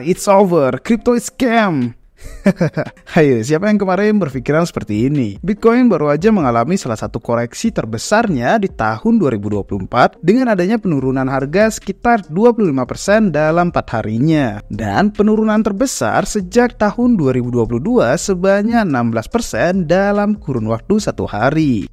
It's over, crypto is scam. Hayo, siapa yang kemarin berpikiran seperti ini? Bitcoin baru aja mengalami salah satu koreksi terbesarnya di tahun 2024 dengan adanya penurunan harga sekitar 25% dalam 4 harinya. Dan penurunan terbesar sejak tahun 2022 sebanyak 16% dalam kurun waktu 1 hari.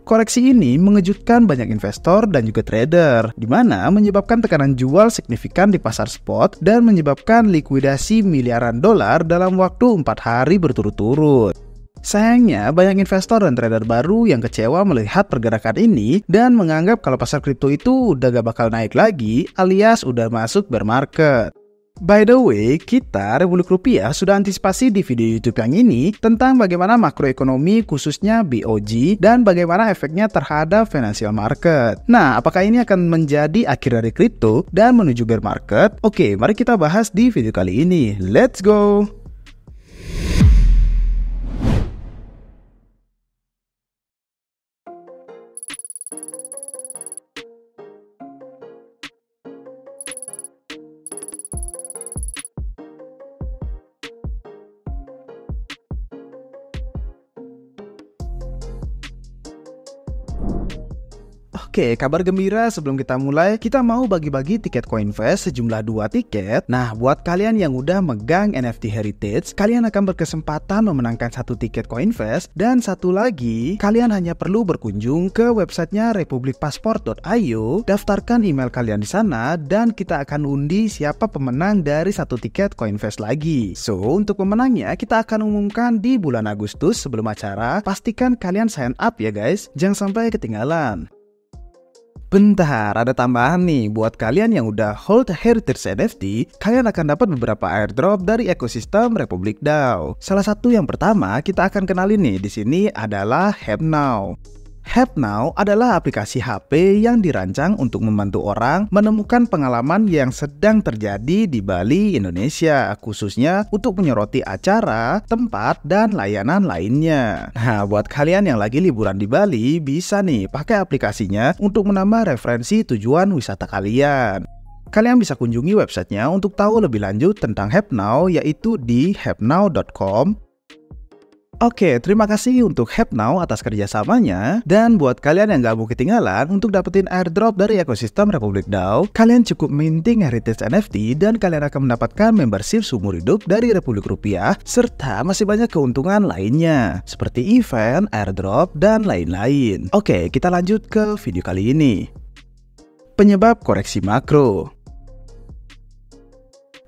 Koreksi ini mengejutkan banyak investor dan juga trader, di mana menyebabkan tekanan jual signifikan di pasar spot dan menyebabkan likuidasi miliaran dolar dalam waktu 4 hari berturut-turut. Sayangnya, banyak investor dan trader baru yang kecewa melihat pergerakan ini dan menganggap kalau pasar kripto itu udah gak bakal naik lagi alias udah masuk bear market. By the way, kita Republik Rupiah sudah antisipasi di video YouTube yang ini tentang bagaimana makroekonomi khususnya BOJ dan bagaimana efeknya terhadap financial market. Nah, apakah ini akan menjadi akhir dari kripto dan menuju bear market? Oke, mari kita bahas di video kali ini. Let's go! Oke, kabar gembira sebelum kita mulai, kita mau bagi-bagi tiket Coinvest sejumlah 2 tiket. Nah, buat kalian yang udah megang NFT Heritage, kalian akan berkesempatan memenangkan 1 tiket Coinvest. Dan satu lagi, kalian hanya perlu berkunjung ke websitenya republikpassport.io, daftarkan email kalian di sana, dan kita akan undi siapa pemenang dari 1 tiket Coinvest lagi. So, untuk pemenangnya, kita akan umumkan di bulan Agustus sebelum acara. Pastikan kalian sign up ya guys, jangan sampai ketinggalan. Bentar, ada tambahan nih. Buat kalian yang udah hold Heritage NFT, kalian akan dapat beberapa airdrop dari ekosistem Republik DAO. Salah satu yang pertama kita akan kenalin nih di sini adalah HappNow. HappNow adalah aplikasi HP yang dirancang untuk membantu orang menemukan pengalaman yang sedang terjadi di Bali, Indonesia, khususnya untuk menyoroti acara, tempat, dan layanan lainnya. Nah, buat kalian yang lagi liburan di Bali, bisa nih pakai aplikasinya untuk menambah referensi tujuan wisata kalian. Kalian bisa kunjungi websitenya untuk tahu lebih lanjut tentang HappNow, yaitu di happnow.com. Oke, terima kasih untuk HappNow atas kerjasamanya. Dan buat kalian yang gak mau ketinggalan untuk dapetin airdrop dari ekosistem Republik DAO, kalian cukup minting Heritage NFT dan kalian akan mendapatkan membership seumur hidup dari Republik Rupiah, serta masih banyak keuntungan lainnya, seperti event, airdrop, dan lain-lain. Oke, kita lanjut ke video kali ini. Penyebab koreksi makro.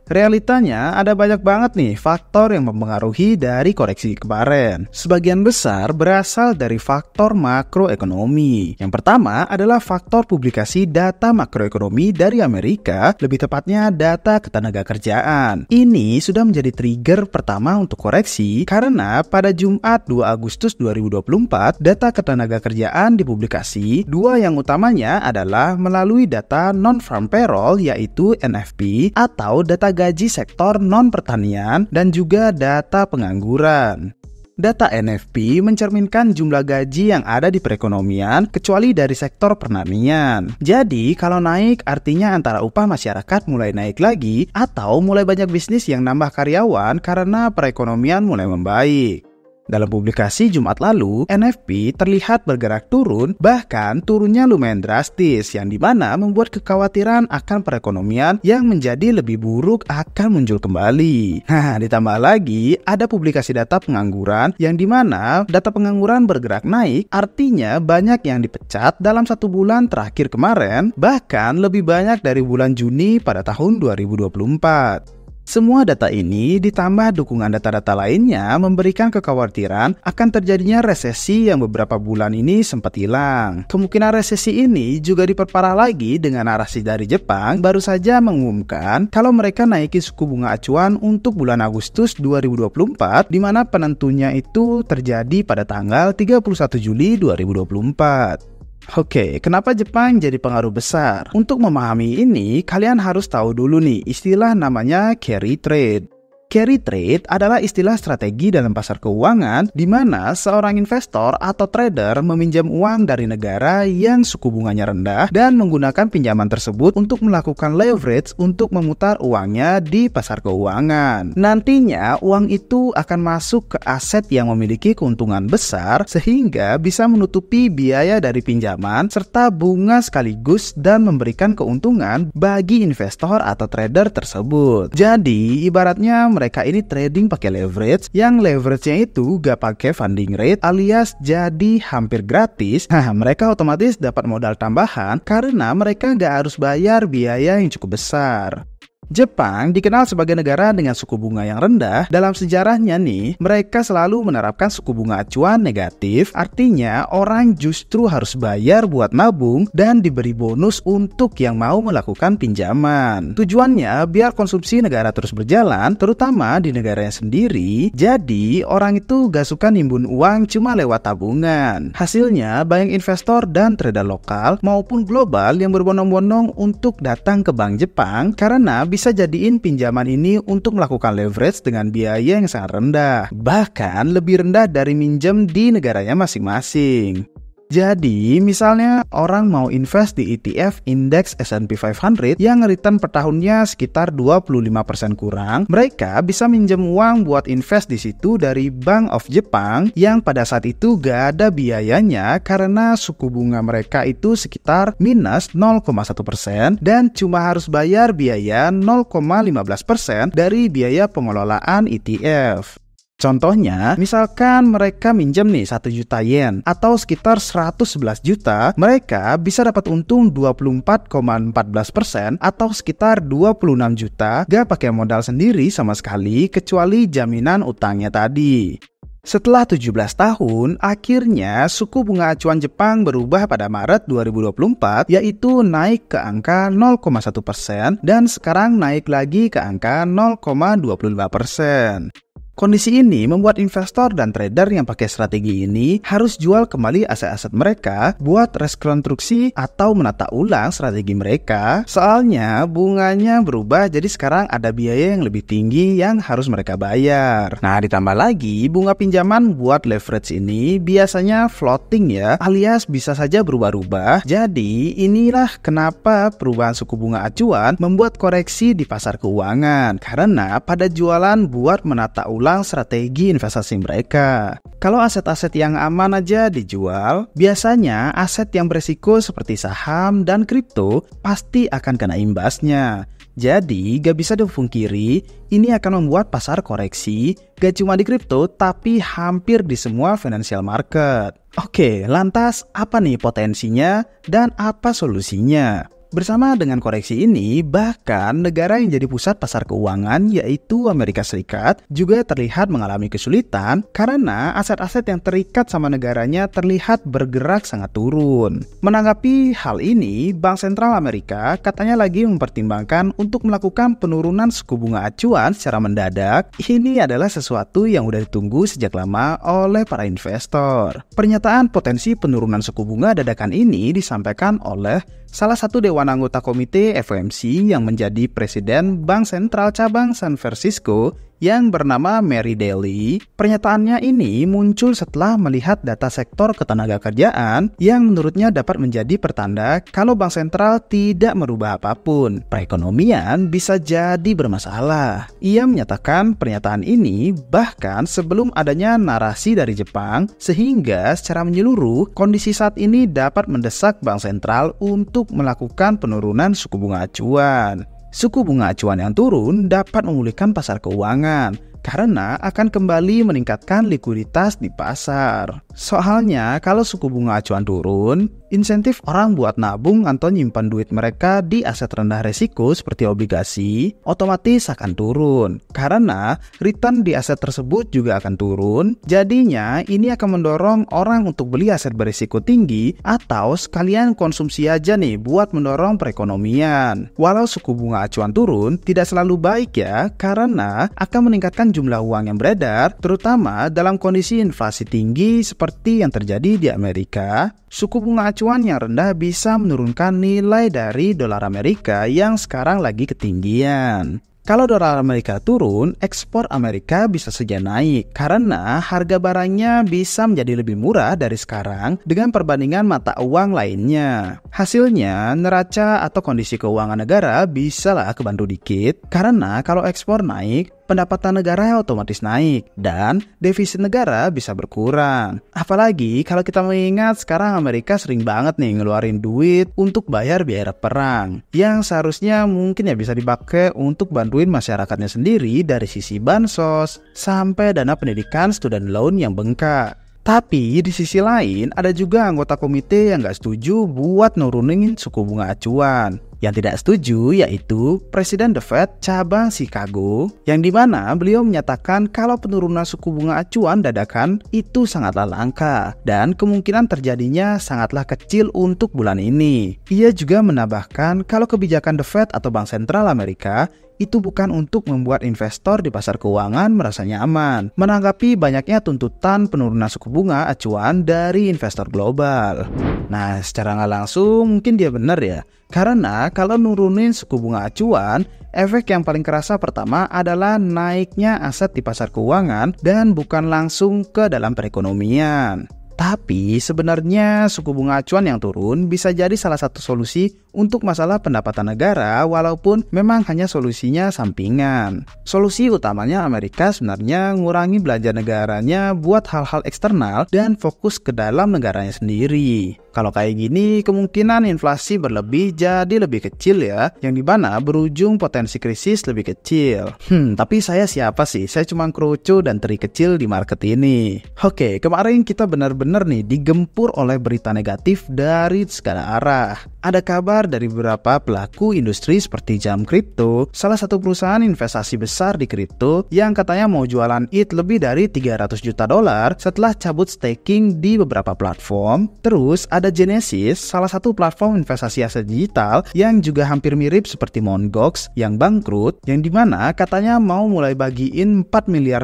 Realitanya ada banyak banget nih faktor yang mempengaruhi dari koreksi kemarin. Sebagian besar berasal dari faktor makroekonomi. Yang pertama adalah faktor publikasi data makroekonomi dari Amerika, lebih tepatnya data ketenagakerjaan. Ini sudah menjadi trigger pertama untuk koreksi karena pada Jumat 2 Agustus 2024 data ketenagakerjaan dipublikasi. 2 yang utamanya adalah melalui data non-farm payroll yaitu NFP atau data gaji sektor non-pertanian dan juga data pengangguran. Data NFP mencerminkan jumlah gaji yang ada di perekonomian kecuali dari sektor pertanian. Jadi kalau naik artinya antara upah masyarakat mulai naik lagi atau mulai banyak bisnis yang nambah karyawan karena perekonomian mulai membaik. Dalam publikasi Jumat lalu, NFP terlihat bergerak turun, bahkan turunnya lumayan drastis, yang dimana membuat kekhawatiran akan perekonomian yang menjadi lebih buruk akan muncul kembali. Nah, ditambah lagi, ada publikasi data pengangguran, yang dimana data pengangguran bergerak naik, artinya banyak yang dipecat dalam 1 bulan terakhir kemarin, bahkan lebih banyak dari bulan Juni pada tahun 2024. Semua data ini ditambah dukungan data-data lainnya memberikan kekhawatiran akan terjadinya resesi yang beberapa bulan ini sempat hilang. Kemungkinan resesi ini juga diperparah lagi dengan narasi dari Jepang baru saja mengumumkan kalau mereka naiki suku bunga acuan untuk bulan Agustus 2024 di mana penentunya itu terjadi pada tanggal 31 Juli 2024. Oke, kenapa Jepang jadi pengaruh besar? Untuk memahami ini, kalian harus tahu dulu nih istilah namanya carry trade. Carry trade adalah istilah strategi dalam pasar keuangan di mana seorang investor atau trader meminjam uang dari negara yang suku bunganya rendah dan menggunakan pinjaman tersebut untuk melakukan leverage untuk memutar uangnya di pasar keuangan. Nantinya uang itu akan masuk ke aset yang memiliki keuntungan besar sehingga bisa menutupi biaya dari pinjaman serta bunga sekaligus dan memberikan keuntungan bagi investor atau trader tersebut. Jadi ibaratnya mereka ini trading pakai leverage, yang leverage-nya itu gak pakai funding rate alias jadi hampir gratis. Mereka otomatis dapat modal tambahan karena mereka gak harus bayar biaya yang cukup besar. Jepang dikenal sebagai negara dengan suku bunga yang rendah. Dalam sejarahnya nih, mereka selalu menerapkan suku bunga acuan negatif, artinya orang justru harus bayar buat nabung dan diberi bonus untuk yang mau melakukan pinjaman. Tujuannya biar konsumsi negara terus berjalan, terutama di negaranya sendiri. Jadi orang itu gak suka nimbun uang cuma lewat tabungan. Hasilnya banyak investor dan trader lokal maupun global yang berbondong-bondong untuk datang ke Bank Jepang karena bisa jadiin pinjaman ini untuk melakukan leverage dengan biaya yang sangat rendah, bahkan lebih rendah dari minjem di negaranya masing-masing. Jadi, misalnya orang mau invest di ETF indeks S&P 500 yang return per tahunnya sekitar 25% kurang, mereka bisa minjem uang buat invest di situ dari Bank of Jepang yang pada saat itu gak ada biayanya karena suku bunga mereka itu sekitar minus 0,1% dan cuma harus bayar biaya 0,15% dari biaya pengelolaan ETF. Contohnya, misalkan mereka minjem nih 1 juta yen atau sekitar 111 juta, mereka bisa dapat untung 24,14% atau sekitar 26 juta gak pakai modal sendiri sama sekali kecuali jaminan utangnya tadi. Setelah 17 tahun, akhirnya suku bunga acuan Jepang berubah pada Maret 2024, yaitu naik ke angka 0,1% dan sekarang naik lagi ke angka 0,25%. Kondisi ini membuat investor dan trader yang pakai strategi ini harus jual kembali aset-aset mereka buat rekonstruksi atau menata ulang strategi mereka. Soalnya bunganya berubah, jadi sekarang ada biaya yang lebih tinggi yang harus mereka bayar. Nah, ditambah lagi bunga pinjaman buat leverage ini biasanya floating ya, alias bisa saja berubah-ubah. Jadi inilah kenapa perubahan suku bunga acuan membuat koreksi di pasar keuangan, karena pada jualan buat menata ulang strategi investasi mereka. Kalau aset-aset yang aman aja dijual, biasanya aset yang beresiko seperti saham dan kripto pasti akan kena imbasnya. Jadi gak bisa dipungkiri, ini akan membuat pasar koreksi gak cuma di kripto tapi hampir di semua financial market. Oke, lantas apa nih potensinya dan apa solusinya? Bersama dengan koreksi ini, bahkan negara yang jadi pusat pasar keuangan yaitu Amerika Serikat juga terlihat mengalami kesulitan karena aset-aset yang terikat sama negaranya terlihat bergerak sangat turun. Menanggapi hal ini, Bank Sentral Amerika katanya lagi mempertimbangkan untuk melakukan penurunan suku bunga acuan secara mendadak. Ini adalah sesuatu yang udah ditunggu sejak lama oleh para investor. Pernyataan potensi penurunan suku bunga dadakan ini disampaikan oleh salah satu dewan anggota komite FOMC yang menjadi presiden Bank Sentral Cabang San Francisco yang bernama Mary Daly. Pernyataannya ini muncul setelah melihat data sektor ketenagakerjaan yang menurutnya dapat menjadi pertanda kalau Bank Sentral tidak merubah apapun. Perekonomian bisa jadi bermasalah. Ia menyatakan pernyataan ini bahkan sebelum adanya narasi dari Jepang, sehingga secara menyeluruh kondisi saat ini dapat mendesak Bank Sentral untuk melakukan penurunan suku bunga acuan. Suku bunga acuan yang turun dapat memulihkan pasar keuangan karena akan kembali meningkatkan likuiditas di pasar. Soalnya kalau suku bunga acuan turun, insentif orang buat nabung atau nyimpan duit mereka di aset rendah resiko seperti obligasi otomatis akan turun karena return di aset tersebut juga akan turun. Jadinya ini akan mendorong orang untuk beli aset berisiko tinggi atau sekalian konsumsi aja nih buat mendorong perekonomian. Walau suku bunga acuan turun tidak selalu baik ya, karena akan meningkatkan jumlah uang yang beredar, terutama dalam kondisi inflasi tinggi seperti yang terjadi di Amerika. Suku bunga acuan yang rendah bisa menurunkan nilai dari dolar Amerika yang sekarang lagi ketinggian. Kalau dolar Amerika turun, ekspor Amerika bisa saja naik karena harga barangnya bisa menjadi lebih murah dari sekarang dengan perbandingan mata uang lainnya. Hasilnya, neraca atau kondisi keuangan negara bisalah kebantu dikit karena kalau ekspor naik, pendapatan negara otomatis naik dan defisit negara bisa berkurang. Apalagi kalau kita mengingat sekarang Amerika sering banget nih ngeluarin duit untuk bayar biaya perang yang seharusnya mungkin ya bisa dipakai untuk bantuin masyarakatnya sendiri dari sisi bansos sampai dana pendidikan student loan yang bengkak. Tapi di sisi lain ada juga anggota komite yang gak setuju buat nurunin suku bunga acuan. Yang tidak setuju yaitu Presiden The Fed cabang Chicago, yang dimana beliau menyatakan kalau penurunan suku bunga acuan dadakan itu sangatlah langka dan kemungkinan terjadinya sangatlah kecil untuk bulan ini. Ia juga menambahkan kalau kebijakan The Fed atau Bank Sentral Amerika itu bukan untuk membuat investor di pasar keuangan merasa nyaman menanggapi banyaknya tuntutan penurunan suku bunga acuan dari investor global. Nah, secara nggak langsung mungkin dia benar ya. Karena kalau nurunin suku bunga acuan, efek yang paling kerasa pertama adalah naiknya aset di pasar keuangan dan bukan langsung ke dalam perekonomian. Tapi sebenarnya suku bunga acuan yang turun bisa jadi salah satu solusi untuk masalah pendapatan negara walaupun memang hanya solusinya sampingan. Solusi utamanya Amerika sebenarnya ngurangi belanja negaranya buat hal-hal eksternal dan fokus ke dalam negaranya sendiri. Kalau kayak gini kemungkinan inflasi berlebih jadi lebih kecil ya, yang dimana berujung potensi krisis lebih kecil. Tapi saya siapa sih? Saya cuma kerucu dan teri kecil di market ini. Oke, kemarin kita benar-benar nih digempur oleh berita negatif dari segala arah. Ada kabar dari beberapa pelaku industri seperti Jam Crypto, salah satu perusahaan investasi besar di kripto yang katanya mau jualan ETH lebih dari $300 juta setelah cabut staking di beberapa platform. Terus ada Genesis, salah satu platform investasi aset digital yang juga hampir mirip seperti Mt. Gox yang bangkrut, yang dimana katanya mau mulai bagiin $4 miliar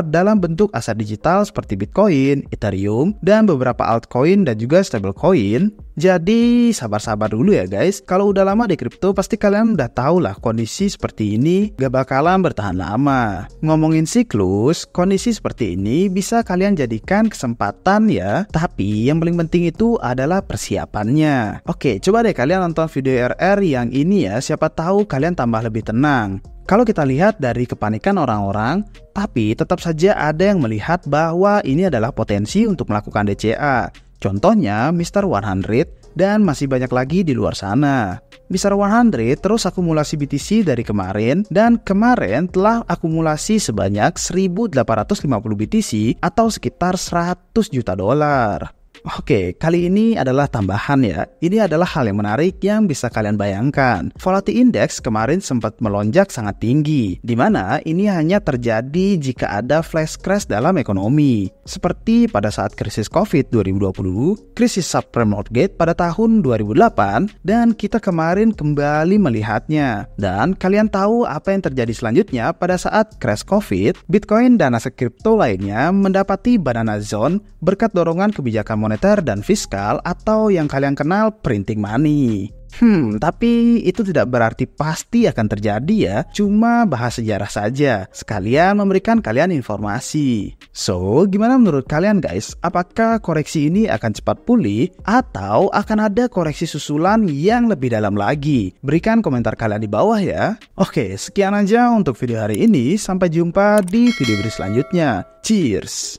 dalam bentuk aset digital seperti Bitcoin, Ethereum, dan beberapa altcoin dan juga stablecoin. Jadi sabar-sabar dulu ya guys. Kalau udah lama di kripto pasti kalian udah tahu lah kondisi seperti ini gak bakalan bertahan lama. Ngomongin siklus, kondisi seperti ini bisa kalian jadikan kesempatan ya. Tapi yang paling penting itu adalah persiapannya. Oke, coba deh kalian nonton video RR yang ini ya. Siapa tahu kalian tambah lebih tenang. Kalau kita lihat dari kepanikan orang-orang, tapi tetap saja ada yang melihat bahwa ini adalah potensi untuk melakukan DCA. Contohnya Mr. 100 dan masih banyak lagi di luar sana. Mr. 100 terus akumulasi BTC dari kemarin dan kemarin telah akumulasi sebanyak 1.850 BTC atau sekitar $100 juta. Oke, kali ini adalah tambahan ya. Ini adalah hal yang menarik yang bisa kalian bayangkan. Volatility Index kemarin sempat melonjak sangat tinggi, di mana ini hanya terjadi jika ada flash crash dalam ekonomi. Seperti pada saat krisis COVID 2020, krisis subprime mortgage pada tahun 2008, dan kita kemarin kembali melihatnya. Dan kalian tahu apa yang terjadi selanjutnya pada saat crash COVID? Bitcoin dan aset kripto lainnya mendapati banana zone berkat dorongan kebijakan moneter dan fiskal atau yang kalian kenal printing money. Tapi itu tidak berarti pasti akan terjadi ya. Cuma bahas sejarah saja, sekalian memberikan kalian informasi. So, gimana menurut kalian guys? Apakah koreksi ini akan cepat pulih atau akan ada koreksi susulan yang lebih dalam lagi? Berikan komentar kalian di bawah ya. Oke, sekian aja untuk video hari ini. Sampai jumpa di video selanjutnya. Cheers!